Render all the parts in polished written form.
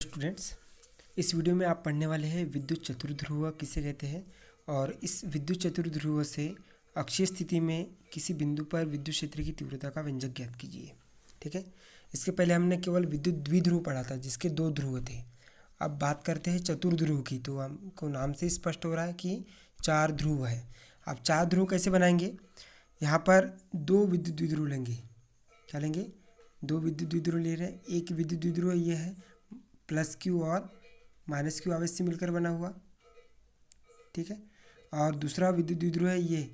Students, इस video में आप पढ़ने वाले हैं विद्युत चतुर्ध्रुव किसे कहते हैं और इस विद्युत चतुर्ध्रुव से अक्षीय स्थिति में किसी बिंदु पर विद्युत क्षेत्र की तीव्रता का व्यंजक ज्ञात कीजिए। ठीक है, इसके पहले हमने केवल विद्युत द्विध्रुव पढ़ा था जिसके दो ध्रुव थे। अब बात करते हैं चतुर्ध्रुव की, तो हमको नाम से स्पष्ट हो रहा है कि चार ध्रुव है। अब चार ध्रुव कैसे बनाएंगे? यहाँ पर दो विद्युत द्विध्रुव लेंगे। क्या लेंगे? दो विद्युत द्विध्रुव ले रहे हैं। एक विद्युत द्विध्रुव ये है प्लस क्यू और माइनस क्यू आवेश से मिलकर बना हुआ। ठीक है, और दूसरा विद्युत द्विध्रुव है ये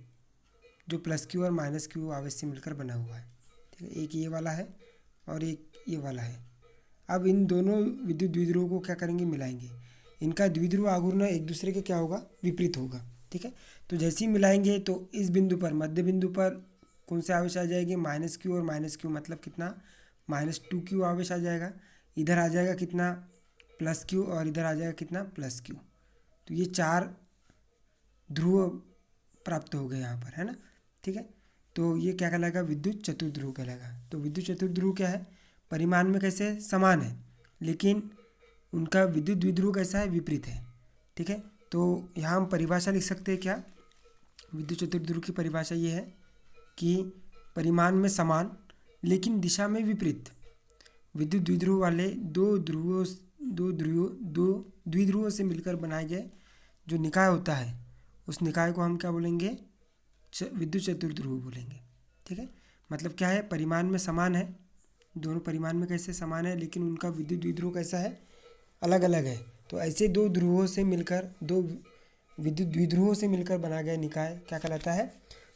जो प्लस क्यू और माइनस क्यू आवेश से मिलकर बना हुआ है। ठीक है, एक ये वाला है और एक ये वाला है। अब इन दोनों विद्युत द्विध्रुवों को क्या करेंगे? मिलाएंगे। इनका द्विध्रुव आघूर्ण एक दूसरे के क्या होगा? विपरीत होगा। ठीक है, तो जैसे ही मिलाएंगे तो इस बिंदु पर, मध्य बिंदु पर कौन से आवेश आ जाएंगे? माइनस क्यू और माइनस क्यू, मतलब कितना? -2q आवेश आ जाएगा। इधर आ जाएगा कितना? प्लस क्यू, और इधर आ जाएगा कितना? Plus Q. तो ये चार ध्रुव प्राप्त हो गए यहाँ पर, है ना। ठीक है, तो ये क्या कहलाएगा? विद्युत चतुर्ध्रुव कहलाएगा। तो विद्युत चतुर्ध्रुव क्या है? परिमाण में कैसे समान है, लेकिन उनका विद्युत द्विध्रुव कैसा है? विपरीत है। ठीक है, तो यहाँ हम परिभाषा लिख सकते हैं क्या? विद्युत चतुर्ध्रुव की परिभाषा ये है कि परिमाण में समान लेकिन दिशा में विपरीत विद्युत द्विध्रुव वाले दो द्विध्रुवों से मिलकर बनाए गए जो निकाय होता है, उस निकाय को हम क्या बोलेंगे? विद्युत चतुर्ध्रुव बोलेंगे। ठीक है, मतलब क्या है? परिमाण में समान है, दोनों परिमाण में कैसे समान है, लेकिन उनका विद्युत द्विध्रुव कैसा है? अलग अलग है। तो ऐसे दो ध्रुवों से मिलकर, दो विद्युत द्विध्रुवों से मिलकर बना गया निकाय क्या कहलाता है?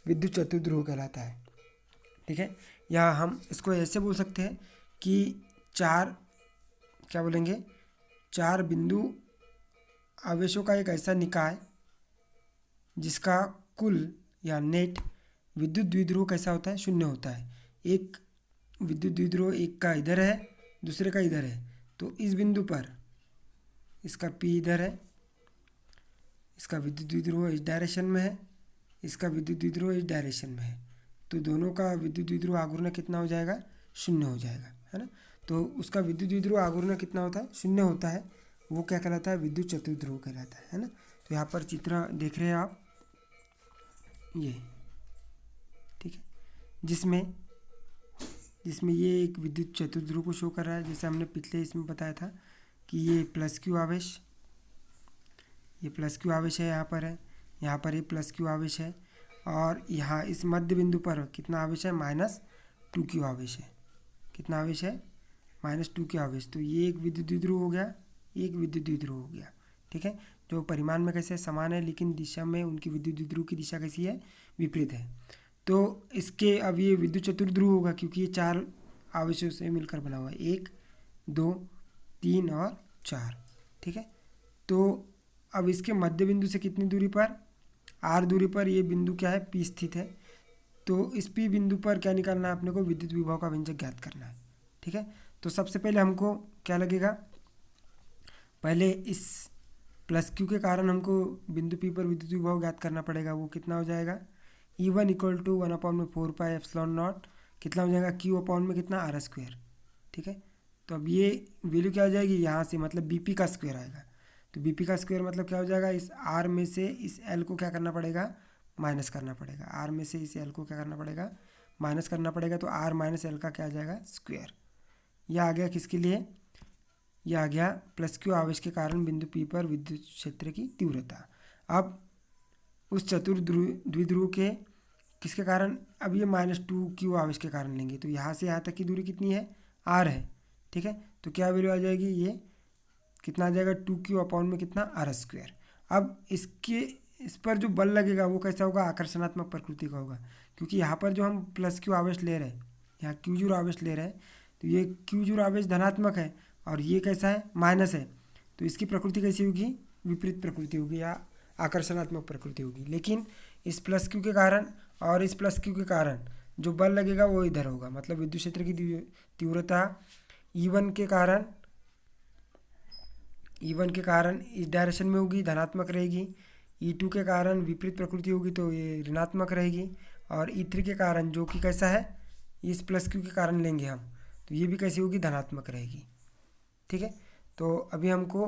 विद्युत चतुर्ध्रुव कहलाता है। ठीक है, या हम इसको ऐसे बोल सकते हैं कि चार, क्या बोलेंगे? चार बिंदु आवेशों का एक ऐसा निकाय जिसका कुल या नेट विद्युत द्विध्रुव कैसा होता है? शून्य होता है। एक विद्युत द्विध्रुव एक का इधर है, दूसरे का इधर है, तो इस बिंदु पर इसका P इधर है, इसका विद्युत द्विध्रुव इस डायरेक्शन में है, इसका विद्युत द्विध्रुव इस डायरेक्शन में है, तो दोनों का विद्युत द्विध्रुव आघूर्ण कितना हो जाएगा? शून्य हो जाएगा, है ना। तो उसका विद्युत द्विध्रुव आघूर्ण कितना होता है? शून्य होता है। वो क्या कहलाता है? विद्युत चतुर्ध्रुव कहलाता है ना। तो यहाँ पर चित्र देख रहे हैं आप, ये ठीक है, जिसमें ये एक विद्युत चतुर्ध्रुव को शो कर रहा है। जैसे हमने पिछले इसमें बताया था कि ये प्लस क्यू आवेश, ये प्लस क्यू आवेश है, यहाँ पर है, यहाँ पर ये प्लस क्यू आवेश है, और यहाँ इस मध्य बिंदु पर कितना आवेश है? -2q आवेश है। कितना आवेश है? -2q आवेश। तो ये एक विद्युत द्विध्रुव हो गया, एक विद्युत द्विध्रुव हो गया। ठीक है, जो परिमाण में कैसे समान है लेकिन दिशा में उनकी विद्युत द्विध्रुव की दिशा कैसी है? विपरीत है। तो इसके अब ये विद्युत चतुर्ध्रुव होगा क्योंकि ये चार आवेशों से मिलकर बना हुआ है, 1 2 3 और 4। ठीक है, तो अब इसके मध्य बिंदु से कितनी दूरी पर? r दूरी पर ये बिंदु क्या है? P स्थित है। तो इस P बिंदु पर क्या निकालना है अपने को? विद्युत विभव का व्यंजक ज्ञात करना है। ठीक है, तो सबसे पहले हमको क्या लगेगा? पहले इस प्लस क्यू के कारण हमको बिंदु P पर विद्युत विभव ज्ञात करना पड़ेगा। वो कितना हो जाएगा? E1 = 1/4πε0। कितना हो जाएगा? Q अपॉन में कितना? r²। ठीक है, तो अब ये वैल्यू क्या हो जाएगी? यहाँ से मतलब BP का स्क्वायर आएगा। तो BP का स्क्वायर मतलब क्या हो जाएगा? इस R में से इस L को क्या करना पड़ेगा? माइनस करना पड़ेगा। R में से इस L को क्या करना पड़ेगा? माइनस करना पड़ेगा। तो R - L का क्या आ जाएगा? स्क्वायर। यह आ गया किसके लिए? यह आ गया प्लस क्यू आवेश के कारण बिंदु P पर विद्युत क्षेत्र की तीव्रता। अब उस द्विध्रुव के किसके कारण? अब ये -2q आवेश के कारण लेंगे। तो यहाँ से यहाँ तक की दूरी कितनी है? r है। ठीक है, तो क्या वैल्यू आ जाएगी? ये कितना आ जाएगा? 2q अपॉन में कितना? r²। अब इस पर जो बल लगेगा वो कैसा होगा? आकर्षणात्मक प्रकृति का होगा, क्योंकि यहाँ पर जो हम प्लस क्यू आवेश ले रहे हैं, यहाँ q0 आवेश ले रहे हैं, तो ये q0 आवेश धनात्मक है और ये कैसा है? माइनस है। तो इसकी प्रकृति कैसी होगी? विपरीत प्रकृति होगी या आकर्षणात्मक प्रकृति होगी। लेकिन इस प्लस क्यू के कारण और इस प्लस क्यू के कारण जो बल लगेगा वो इधर होगा, मतलब विद्युत क्षेत्र की तीव्रता E1 के कारण इस डायरेक्शन में होगी, धनात्मक रहेगी। E2 के कारण विपरीत प्रकृति होगी, तो ये ऋणात्मक रहेगी। और E3 के कारण जो कि कैसा है? इस प्लस क्यू के कारण लेंगे हम, तो ये भी कैसी होगी? धनात्मक रहेगी। ठीक है, तो अभी हमको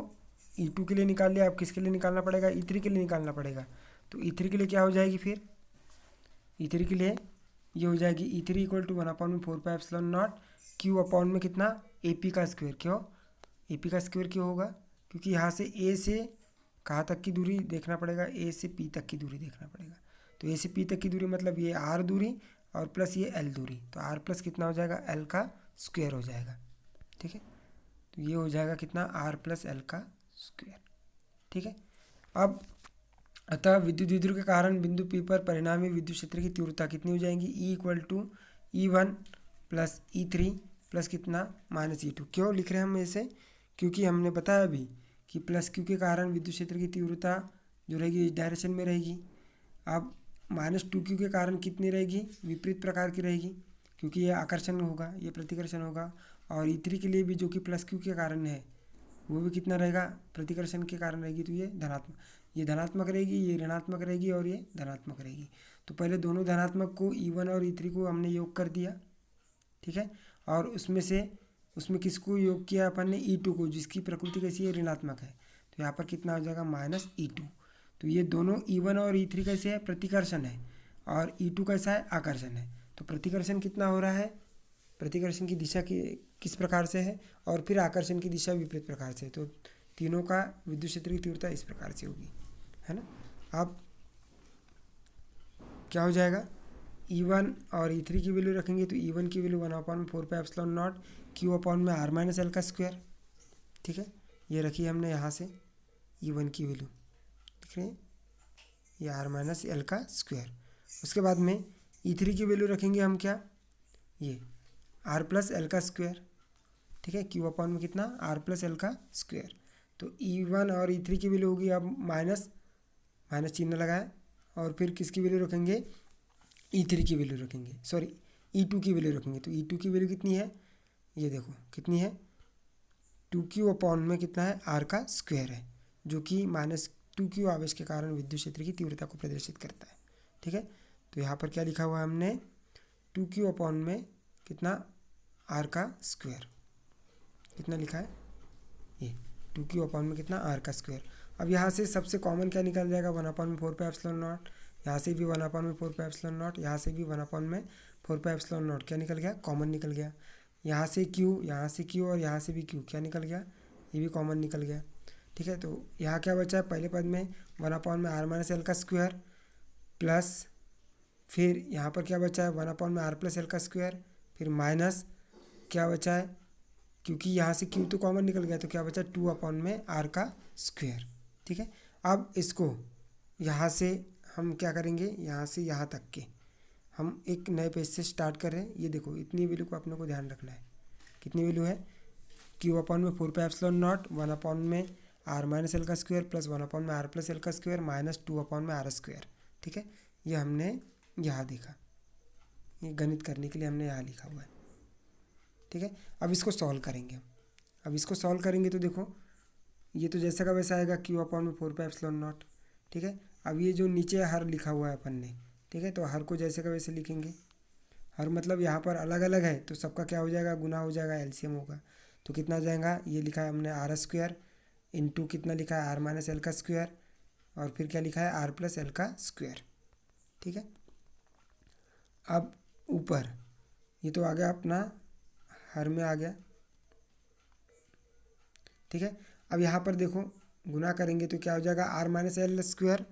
E2 के लिए निकाल लिया, अब किसके लिए निकालना पड़ेगा, E3 के लिए निकालना पड़ेगा। तो E3 के लिए क्या हो जाएगी फिर, E3 के लिए ये हो जाएगी E3 equal to 1/4πε0 Q upon में कितना AP का स्क्वायर। क्यों AP का स्क्वायर क्यों होगा, क्योंकि यहाँ से A से कहाँ तक की दूरी देखना पड़ेगा, A से P तक की दूरी देखना पड़ेगा। तो A से P तक की दूरी मतलब ये R दूरी और प्लस ये L दूरी, तो R प्लस कितना हो जाएगा, L का स्क्वायर हो जाएगा। ठीक है, तो ये हो जाएगा कितना, R प्लस L का स्क्वायर। ठीक है, अब अतः विद्युत द्विध्रुव के कारण बिंदु P पर परिणामी विद्युत क्षेत्र की तीव्रता कितनी हो जाएगी, E equal to E1 plus E3 plus कितना -E2। क्यों लिख रहे हैं हम ऐसे, क्योंकि हमने बताया अभी कि प्लस क्यू के कारण विद्युत क्षेत्र की तीव्रता जो रहेगी इस डायरेक्शन में रहेगी। अब -2Q के कारण कितनी रहेगी, विपरीत प्रकार की रहेगी, क्योंकि ये आकर्षण होगा, ये प्रतिकर्षण होगा। और E3 के लिए भी जो कि प्लस क्यू के कारण है वो भी कितना रहेगा, प्रतिकर्षण के कारण रहेगी। तो ये धनात्मक रहेगी, ये ऋणात्मक रहेगी और ये धनात्मक रहेगी। तो पहले दोनों धनात्मक को E1 और E3 को हमने योग कर दिया। ठीक है, और उसमें किसको योग किया अपन ने, E2 को, जिसकी प्रकृति कैसी है, ऋणात्मक है। तो यहाँ पर कितना हो जाएगा -E2। तो ये दोनों E1 और E3 कैसे है, प्रतिकर्षण है, और E2 कैसा है, आकर्षण है। तो प्रतिकर्षण कितना हो रहा है, प्रतिकर्षण की दिशा किस प्रकार से है, और फिर आकर्षण की दिशा विपरीत प्रकार से। तो तीनों का विद्युत क्षेत्र की तीव्रता इस प्रकार से होगी, है ना। अब क्या हो जाएगा, E1 और E3 की वैल्यू रखेंगे तो E1 की वैल्यू 1/4πε0 Q अपॉन में R माइनस L का स्क्वायर। ठीक है, ये रखी हमने यहाँ से E1 की वैल्यू, देख रहे हैं, ये R माइनस L का स्क्वायर। उसके बाद में E3 की वैल्यू रखेंगे हम, क्या, ये R प्लस एल का स्क्वायर। ठीक है, Q अपॉन में कितना, R प्लस एल का स्क्वायर। तो E1 और E3 की वैल्यू होगी, अब माइनस चिन्ह लगाए, और फिर किसकी वैल्यू रखेंगे, E3 की वैल्यू रखेंगे, सॉरी E2 की वैल्यू रखेंगे। तो E2 की वैल्यू कितनी है, ये देखो कितनी है, 2Q अपॉन में कितना है, R का स्क्वायर है, जो कि -2Q आवेश के कारण विद्युत क्षेत्र की तीव्रता को प्रदर्शित करता है। ठीक है, तो यहाँ पर क्या लिखा हुआ है हमने, 2Q अपॉन में कितना, R का स्क्वायर, कितना लिखा है, ये 2Q अपॉन में कितना, R का स्क्वायर। अब यहाँ से सबसे कॉमन क्या निकल जाएगा, 1/4πε0, यहाँ से भी 1/4πε0, यहाँ से भी 1/4πε0, क्या निकल गया, कॉमन निकल गया। यहाँ से Q और यहाँ से भी Q, क्या निकल गया, ये भी कॉमन निकल गया। ठीक है, तो यहाँ क्या बचा है, पहले पद में 1/R माइनस एल का स्क्वायर, प्लस फिर यहाँ पर क्या बचा है, 1/R प्लस एल का स्क्वायर, फिर माइनस क्या बचा है, क्योंकि यहाँ से Q तो कॉमन निकल गया, तो क्या बचा, 2 में R का स्क्वायर। ठीक है, अब इसको यहाँ से हम क्या करेंगे, यहाँ से यहाँ तक के हम एक नए पेज से स्टार्ट कर रहे हैं। ये देखो, इतनी वैल्यू को अपने को ध्यान रखना है, कितनी वैल्यू है, Q अपॉन में 4πε0, 1 में R माइनस एल का स्क्वायर, प्लस 1 में R प्लस एल का स्क्वायर, माइनस 2 में R स्क्वायर। ठीक है, ये हमने यहाँ देखा, ये गणित करने के लिए हमने यहाँ लिखा हुआ है। ठीक है, अब इसको सॉल्व करेंगे, तो देखो ये तो जैसा का वैसा आएगा, Q अपॉन में 4πε0। ठीक है, अब ये जो नीचे हर लिखा हुआ है अपन ने, ठीक है, तो हर को जैसे का वैसे लिखेंगे। हर मतलब यहाँ पर अलग अलग है, तो सबका क्या हो जाएगा, गुना हो जाएगा, एलसीएम होगा। तो कितना जाएगा, ये लिखा है हमने R स्क्वायर इंटू कितना लिखा है, R माइनस एल का स्क्वायर, और फिर क्या लिखा है, R प्लस एल का स्क्वायर। ठीक है, अब ऊपर ये तो आ गया अपना, हर में आ गया। ठीक है, अब यहाँ पर देखो गुना करेंगे तो क्या हो जाएगा, R माइनस एल स्क्वायर,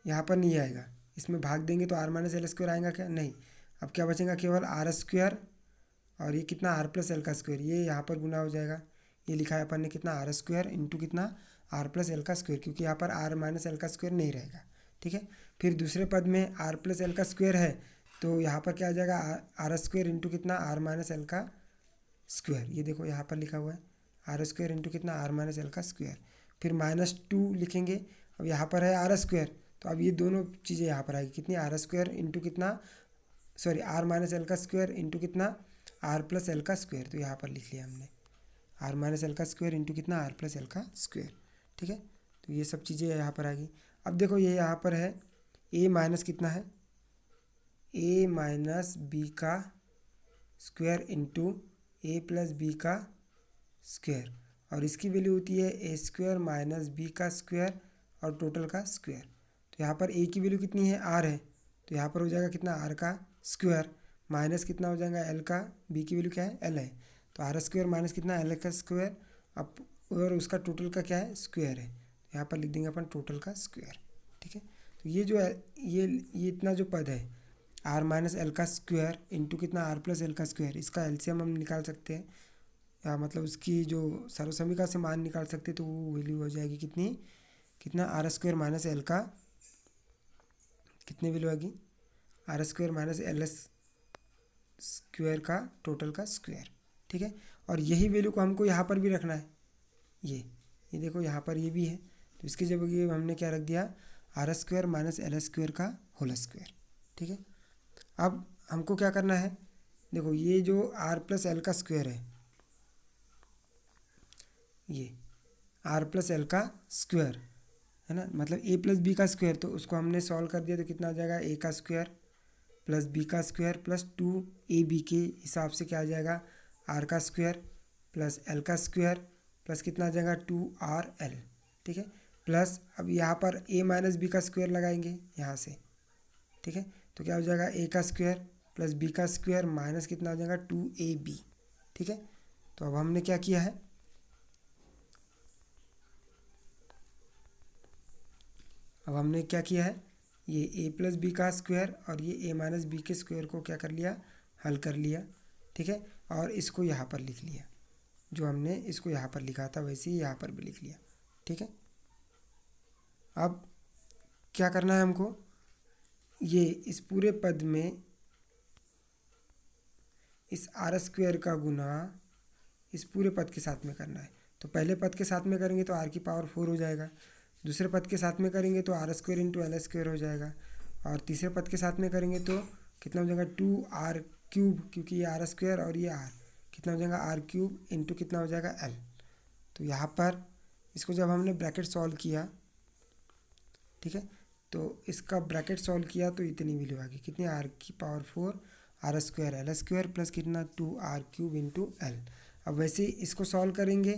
यहाँ पर नहीं आएगा, इसमें भाग देंगे तो R माइनस एल स्क्वायर आएगा क्या, नहीं। अब क्या बचेगा, केवल R स्क्वायर, और ये कितना, R प्लस एल का स्क्वायर, ये यहाँ पर गुना हो जाएगा। ये लिखा है अपन ने कितना, R स्क्वायर इंटू कितना, R प्लस एल का स्क्वायर, क्योंकि यहाँ पर R माइनस एल का स्क्वायर नहीं रहेगा। ठीक है, फिर दूसरे पद में R प्लस एल का स्क्वायर है, तो यहाँ पर क्या आ जाएगा, R स्क्वायर इंटू कितना, R माइनस एल का स्क्वायर। ये देखो यहाँ पर लिखा हुआ है, R स्क्वायर इंटू कितना, R माइनस एल का स्क्वायर, फिर -2 लिखेंगे। अब यहाँ पर है R स्क्वायर, तो अब ये दोनों चीज़ें यहाँ पर आएगी, कितनी, R स्क्वायर इंटू कितना, सॉरी R माइनस एल का स्क्वायर इंटू कितना, R प्लस एल का स्क्वायर। तो यहाँ पर लिख लिया हमने, R माइनस एल का स्क्वायर इंटू कितना, R प्लस एल का स्क्वायर। ठीक है, तो ये सब चीज़ें यहाँ पर आएगी। अब देखो ये यहाँ पर है A माइनस कितना है, A माइनस बी का square into A plus B का स्क्वायर, और इसकी वैल्यू होती है ए स्क्वायर माइनस बी का स्क्वायर और टोटल का स्क्वायर। तो यहाँ पर ए की वैल्यू कितनी है, आर है, तो यहाँ पर हो जाएगा कितना, आर का स्क्वायर माइनस कितना हो जाएगा एल का, बी की वैल्यू क्या है, एल है, तो आर स्क्वायर माइनस कितना एल का स्क्वायर, अब और उसका टोटल का क्या है, स्क्वायर है, तो यहाँ पर लिख देंगे अपन टोटल का स्क्वायर। ठीक है, तो ये जो है ये इतना जो पद है आर माइनस एल का स्क्वायर इंटू कितना आर प्लस एल का स्क्वायर, इसका एलसीएम हम निकाल सकते हैं, या मतलब उसकी जो सर्वसमीका से मान निकाल सकते हैं, तो वो वैल्यू हो जाएगी कितनी, कितना आर स्क्वायर माइनस एल का, कितनी वैल्यू आएगी, R square minus L square का टोटल का स्क्वायर। ठीक है, और यही वैल्यू को हमको यहाँ पर भी रखना है, ये देखो यहाँ पर ये भी है, तो इसकी जगह ये हमने क्या रख दिया, R square minus L square का होल स्क्वायर। ठीक है, अब हमको क्या करना है, देखो ये जो आर प्लस एल का स्क्वायर है, ये आर प्लस एल का स्क्वायर है ना, मतलब ए प्लस बी का स्क्वायर, तो उसको हमने सॉल्व कर दिया तो कितना आ जाएगा, ए का स्क्वायर प्लस बी का स्क्वायर प्लस 2ab के हिसाब से क्या आ जाएगा, आर का स्क्वायर प्लस एल का स्क्वायर प्लस कितना आ जाएगा 2rl। ठीक है, प्लस अब यहाँ पर a माइनस बी का स्क्वायर लगाएंगे यहाँ से। ठीक है, तो क्या हो जाएगा, a का स्क्वायर प्लस b का स्क्वायर माइनस कितना आ जाएगा 2ab। ठीक है, तो अब हमने क्या किया है, अब हमने क्या किया है, ये a प्लस बी का स्क्वायर और ये a माइनस बी के स्क्वायर को क्या कर लिया, हल कर लिया। ठीक है, और इसको यहाँ पर लिख लिया, जो हमने इसको यहाँ पर लिखा था वैसे ही यहाँ पर भी लिख लिया। ठीक है, अब क्या करना है हमको, ये इस पूरे पद में इस आर स्क्वायर का गुना इस पूरे पद के साथ में करना है। तो पहले पद के साथ में करेंगे तो आर की पावर 4 हो जाएगा, दूसरे पद के साथ में करेंगे तो R square into L square हो जाएगा, और तीसरे पद के साथ में करेंगे तो कितना हो जाएगा 2r क्यूब, क्योंकि ये आर स्क्वायर और ये आर, कितना हो जाएगा आर क्यूब इंटू कितना हो जाएगा एल। तो यहाँ पर इसको जब हमने ब्रैकेट सॉल्व किया, ठीक है, तो इसका ब्रैकेट सॉल्व किया तो इतनी वैल्यू आ गई, कितनी, आर की power 4 R square L square plus कितना 2r क्यूब इंटू एल। अब वैसे ही इसको सॉल्व करेंगे,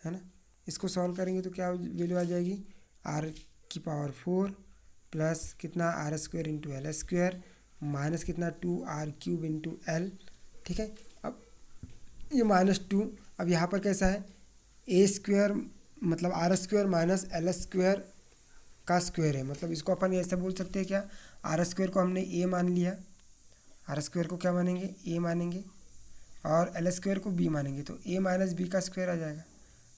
है ना, इसको सॉल्व करेंगे तो क्या वैल्यू आ जाएगी, आर की पावर 4 प्लस कितना R square into L square minus कितना 2r क्यूब इंटू एल। ठीक है, अब ये -2, अब यहाँ पर कैसा है, ए स्क्वायर मतलब R square minus L square का स्क्वायर है, मतलब इसको अपन ऐसे बोल सकते हैं क्या, आर स्क्वायर को हमने ए मान लिया, आर स्क्वायर को क्या मानेंगे, ए मानेंगे, और एल स्क्वायर को बी मानेंगे, तो ए माइनस बी का स्क्वायर आ जाएगा।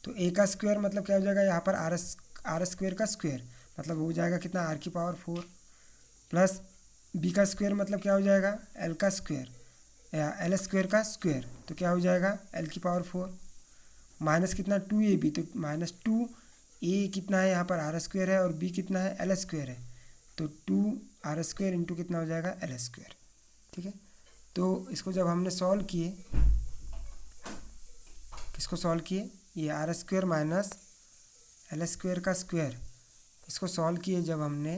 तो ए का स्क्वायर मतलब क्या हो जाएगा, यहाँ पर आर स्क्वायर का स्क्वायर मतलब हो जाएगा कितना, आर की पावर 4 प्लस बी का स्क्वायर मतलब क्या हो जाएगा, एल का स्क्वायर या एल स्क्वायर का स्क्वायर, तो क्या हो जाएगा एल की पावर 4 माइनस कितना 2ab, तो -2 ए कितना है यहाँ पर आर स्क्वायर है और बी कितना है एल स्क्वायर है, तो 2r स्क्वायर इंटू कितना हो जाएगा एल स्क्वायर। ठीक है, तो इसको जब हमने सॉल्व किए, किसको सॉल्व किए, ये R square minus L square का स्क्वायर, इसको सॉल्व किए जब हमने,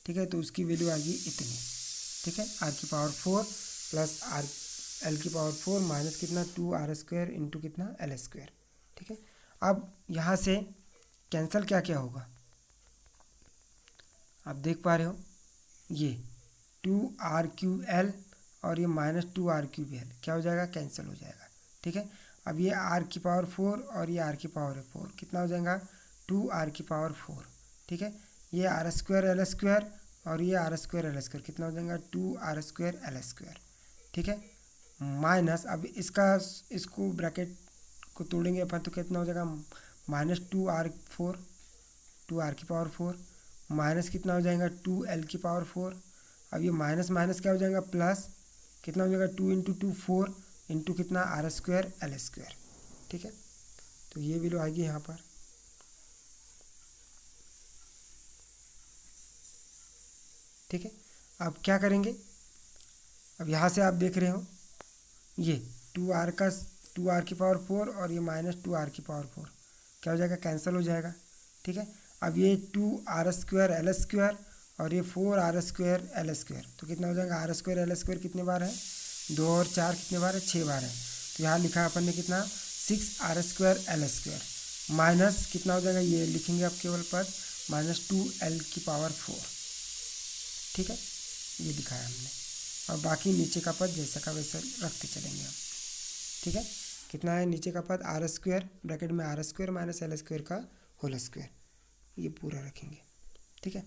ठीक है, तो उसकी वैल्यू आ गई इतनी। ठीक है, आर की पावर 4 प्लस आर एल की पावर 4 माइनस कितना 2r स्क्वायर इंटू कितना एल स्क्वायर। ठीक है, अब यहाँ से कैंसिल क्या क्या होगा, आप देख पा रहे हो, ये 2r क्यूब एल और ये -2r क्यूब एल क्या हो जाएगा, कैंसिल हो जाएगा। ठीक है, अब ये r की पावर 4 और ये r की पावर 4 कितना हो जाएगा 2r की पावर 4। ठीक है, ये आर स्क्वायर एल स्क्वायर और ये आर स्क्वायर एल स्क्वायर कितना हो जाएगा 2r स्क्वायर एल स्क्वायर। ठीक है, माइनस अब इसको ब्रैकेट को तोड़ेंगे अपन तो कितना हो जाएगा -2r की पावर 4 माइनस कितना हो जाएगा 2l की पावर 4। अब ये माइनस माइनस क्या हो जाएगा प्लस, कितना हो जाएगा 2 इंटू 2 4 इंटू कितना आर स्क्वायर एल स्क्वायर। ठीक है, तो ये वैल्यू आएगी यहाँ पर। ठीक है, अब क्या करेंगे, अब यहाँ से आप देख रहे हो ये 2r की पावर 4 और ये -2r की पावर 4 क्या हो जाएगा, कैंसिल हो जाएगा। ठीक है, अब ये 2r स्क्वायर एल स्क्वायर और ये 4r स्क्वायर एल स्क्वायर, तो कितना हो जाएगा, आर स्क्वायर एल स्क्वायर कितने बार है 2 और 4 कितने बार है 6 बार है, तो यहाँ लिखा अपन ने कितना 6r² L² माइनस कितना हो जाएगा, ये लिखेंगे आप केवल पद -2l⁴, ठीक है, ये लिखा है हमने। और बाकी नीचे का पद जैसा का वैसा रखते चलेंगे हम, ठीक है। कितना है नीचे का पद r² ब्रैकेट में r² माइनस l² का होल स्क्वायर, ये पूरा रखेंगे, ठीक है।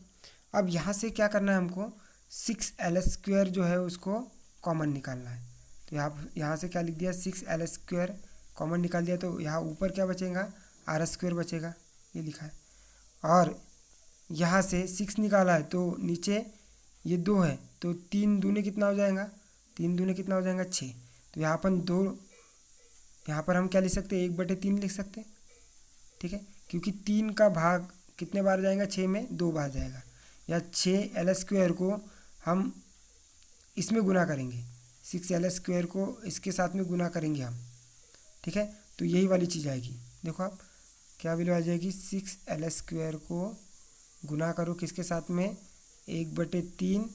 अब यहाँ से क्या करना है हमको, 6l² जो है उसको कॉमन निकालना है। तो यहाँ से क्या लिख दिया, 6l² कॉमन निकाल दिया, तो यहाँ ऊपर क्या बचेगा, r² बचेगा, ये लिखा है। और यहाँ से 6 निकाला है तो नीचे ये 2 है, तो 3 दूने कितना हो जाएगा, 3 दूने कितना हो जाएगा 6। तो यहाँ पर 2, यहाँ पर हम क्या लिख सकते हैं, 1/3 लिख सकते हैं, ठीक है, क्योंकि 3 का भाग कितने बार जाएगा, 6 में 2 बार जाएगा। या 6l² को हम इसमें गुना करेंगे, 6l² को इसके साथ में गुना करेंगे हम, ठीक है। तो यही वाली चीज़ आएगी, देखो आप क्या वैल्यू आ जाएगी, 6l² को गुना करो किसके साथ में, 1/3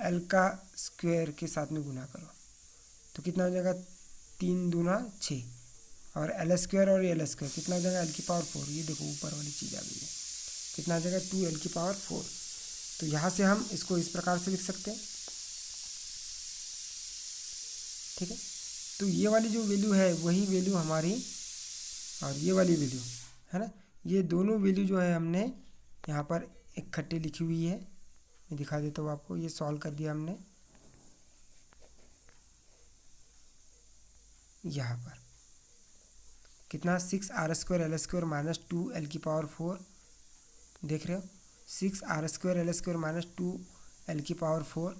l² के साथ में गुना करो, तो कितना हो जाएगा, 3 दूना 6, और l² और l² कितना हो जाएगा, l⁴, ये देखो ऊपर वाली चीज़ आ गई है, कितना आ जाएगा 2l⁴। तो यहाँ से हम इसको इस प्रकार से लिख सकते हैं, ठीक है। तो ये वाली जो वैल्यू है वही वैल्यू हमारी, और ये वाली वैल्यू है ना, ये दोनों वैल्यू जो है हमने यहाँ पर इकट्ठे लिखी हुई है। मैं दिखा देता हूँ आपको, ये सॉल्व कर दिया हमने यहाँ पर, कितना 6r² l² माइनस 2l⁴, देख रहे हो, 6r² l² माइनस 2l⁴,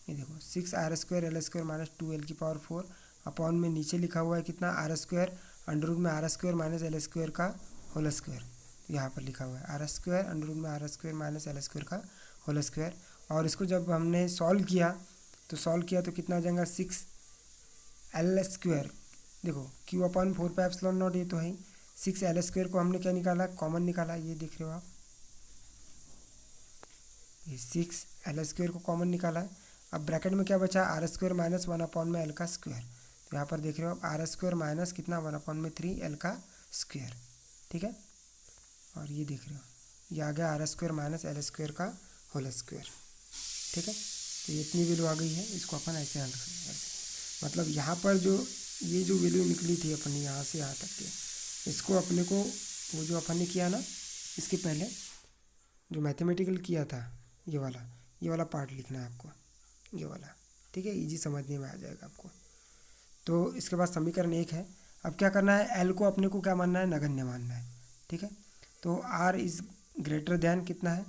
ये देखो 6r² l² minus 2l⁴, upon में नीचे लिखा हुआ है कितना, r² अंडर रूट में r² माइनस l² का होल स्क्वायर, यहाँ पर लिखा हुआ है r² अंडर रूट में r² माइनस l² का होल स्क्वायर। और इसको जब हमने सॉल्व किया तो कितना हो जाएगा, 6l², देखो q/4πε0, ये तो है, 6l² को हमने क्या निकाला, कॉमन निकाला, ये देख रहे हो आप, ये 6l² को कॉमन निकाला है। अब ब्रैकेट में क्या बचा, r² माइनस 1/l², तो यहाँ पर देख रहे हो आप r² माइनस कितना 1/3l², ठीक है। और ये देख रहे हो ये आ गया r² माइनस l² का होल स्क्वायर, ठीक है। तो ये इतनी वैल्यू आ गई है, इसको अपन ऐसे हल करेंगे, मतलब यहाँ पर जो ये जो वैल्यू निकली थी अपनी यहाँ से यहाँ तक के, इसको अपने को वो जो अपन ने किया ना इसके पहले जो मैथमेटिकल किया था, ये वाला पार्ट लिखना है आपको, ये वाला, ठीक है, इजी समझने में आ जाएगा आपको। तो इसके बाद समीकरण 1 है। अब क्या करना है, एल को अपने को क्या मानना है, नगण्य मानना है, ठीक है। तो आर इज ग्रेटर दैन कितना है,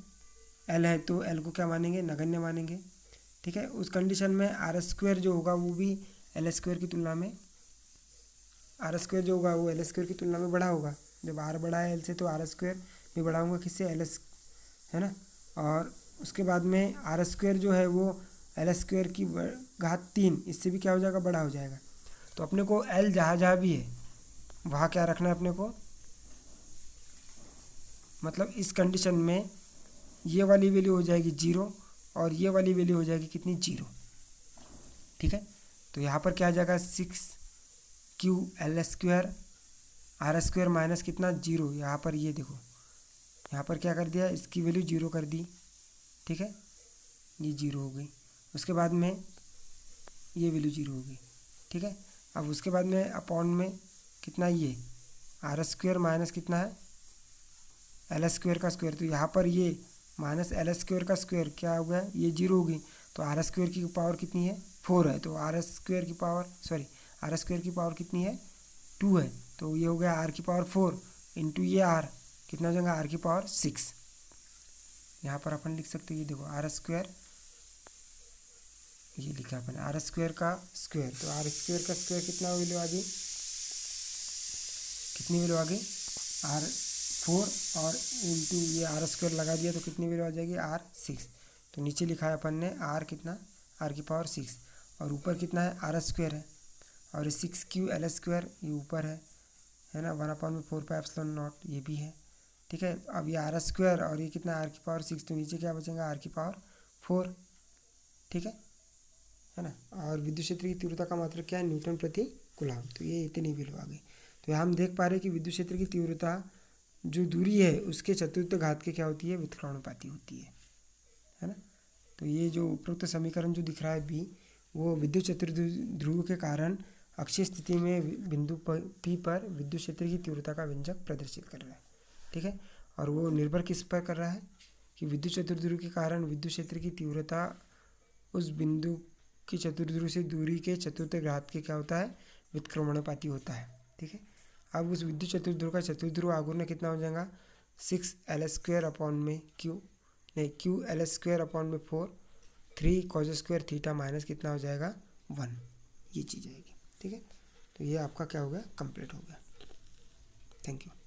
एल है, तो एल को क्या मानेंगे, नगण्य मानेंगे, ठीक है। उस कंडीशन में r² जो होगा वो भी l² की तुलना में, r² जो होगा वो l² की तुलना में बड़ा होगा। जब r बड़ा है l से, तो r² भी बड़ा होगा किससे, ls, है ना। और उसके बाद में r² जो है वो l² की घात 3, इससे भी क्या हो जाएगा, बड़ा हो जाएगा। तो अपने को l जहाँ भी है वहाँ क्या रखना है अपने को, मतलब इस कंडीशन में ये वाली वैल्यू हो जाएगी 0 और ये वाली वैल्यू हो जाएगी कितनी, 0, ठीक है। तो यहाँ पर क्या आ जाएगा, 6ql² r² माइनस कितना 0, यहाँ पर ये देखो यहाँ पर क्या कर दिया, इसकी वैल्यू 0 कर दी, ठीक है, ये 0 हो गई। उसके बाद में ये वैल्यू 0 हो गई, ठीक है। अब उसके बाद में अपॉन में कितना, ये r² माइनस कितना है l² का स्क्वायर, तो यहाँ पर ये माइनस l² का स्क्वायर क्या हो गया, ये 0 हो गई। तो r² की पावर कितनी है, 4 है, तो r² की पावर कितनी है, 2 है, तो ये हो गया r⁴ इंटू ये r कितना हो जाएगा, r⁴ यहाँ पर अपन लिख सकते हैं, ये देखो r², ये लिखा अपन r² का स्क्वायर, तो r² का स्क्वायर कितना वैल्यू आ गई, कितनी वैल्यू आ गई, r4 और इंटू ये r² लगा दिया तो कितनी वैल्यू आ जाएगी, r6। तो नीचे लिखा है अपन ने r कितना, r⁴ और ऊपर कितना है, r² है, और ये 6ql² ये ऊपर है ना, 1/4πε0 ये भी है, ठीक है। अब ये r² और ये कितना r⁴, तो नीचे क्या बचेगा, r⁴, ठीक है ना। और विद्युत क्षेत्र की तीव्रता का मात्रक क्या है, न्यूटन प्रति कूलाम। तो ये इतनी वैल्यू आ गई। तो यहाँ हम देख पा रहे हैं कि विद्युत क्षेत्र की तीव्रता जो दूरी है उसके चतुर्थ घात के क्या होती है, व्युत्क्रमणानुपाती होती है ना। तो ये जो उपरोक्त समीकरण जो दिख रहा है बी, वो विद्युत चतुर्ध्रुव के कारण अक्षीय स्थिति में बिंदु पी पर विद्युत क्षेत्र की तीव्रता का व्यंजक प्रदर्शित कर रहा है। ठीक है, और वो निर्भर किस पर कर रहा है कि विद्युत चतुर्ध्रुव के कारण विद्युत क्षेत्र की तीव्रता उस बिंदु की चतुर्ध्रुव से दूरी के चतुर्थ घात के क्या होता है, व्युत्क्रमणानुपाती होता है। ठीक है, अब उस विद्युत चतुर्ध्रुव का चतुर्ध्रुव आघूर्ण कितना हो जाएगा, 6l² अपॉन में QL² 4 3 cos² थीटा माइनस कितना हो जाएगा 1, ये चीज़ आएगी। ठीक है, तो ये आपका क्या हो गया, कंप्लीट हो गया। Thank you.